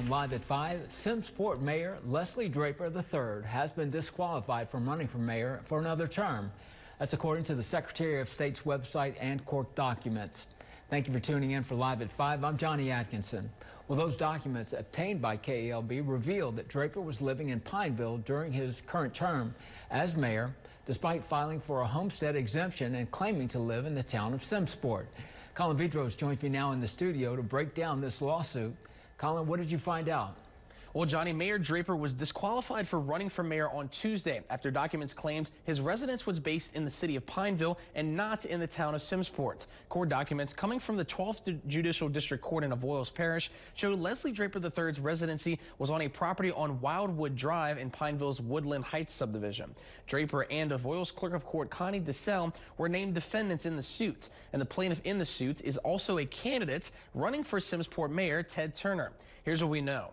on Live at 5, Simmesport Mayor Leslie Draper III has been disqualified from running for mayor for another term. That's according to the Secretary of State's website and court documents. Thank you for tuning in for Live at 5. I'm Johnny Atkinson. Well, those documents obtained by KELB revealed that Draper was living in Pineville during his current term as mayor, despite filing for a homestead exemption and claiming to live in the town of Simmesport. Colin Vidros joins me now in the studio to break down this lawsuit. Colin, what did you find out? Well, Johnny, Mayor Draper was disqualified for running for mayor on Tuesday after documents claimed his residence was based in the city of Pineville and not in the town of Simmesport. Court documents coming from the 12th Judicial District Court in Avoyelles Parish showed Leslie Draper III's residency was on a property on Wildwood Drive in Pineville's Woodland Heights subdivision. Draper and Avoyelles Clerk of Court Connie DeSalle were named defendants in the suit, and the plaintiff in the suit is also a candidate running for Simmesport Mayor Ted Turner. Here's what we know.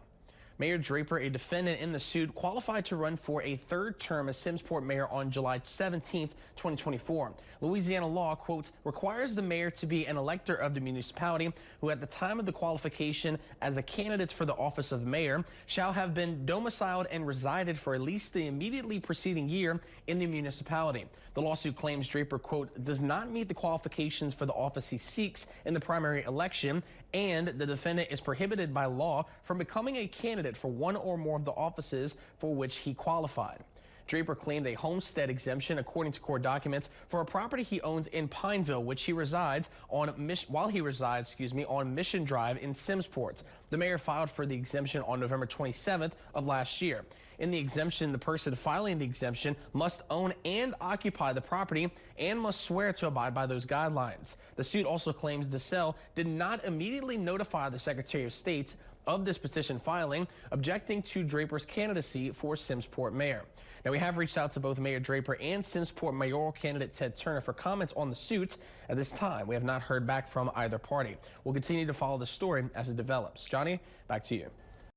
Mayor Draper, a defendant in the suit, qualified to run for a third term as Simmesport mayor on July 17, 2024. Louisiana law, quote, requires the mayor to be an elector of the municipality who at the time of the qualification as a candidate for the office of mayor shall have been domiciled and resided for at least the immediately preceding year in the municipality. The lawsuit claims Draper, quote, does not meet the qualifications for the office he seeks in the primary election, and the defendant is prohibited by law from becoming a candidate for one or more of the offices for which he qualified. Draper claimed a homestead exemption, according to court documents, for a property he owns in Pineville, which he resides on on Mission Drive in Simmesport. The mayor filed for the exemption on November 27th of last year. In the exemption, the person filing the exemption must own and occupy the property and must swear to abide by those guidelines. The suit also claims DeSalle did not immediately notify the Secretary of State of this petition filing, objecting to Draper's candidacy for Simmesport mayor. Now, we have reached out to both Mayor Draper and Simmesport mayoral candidate Ted Turner for comments on the suit. At this time, we have not heard back from either party. We'll continue to follow the story as it develops. Johnny, back to you.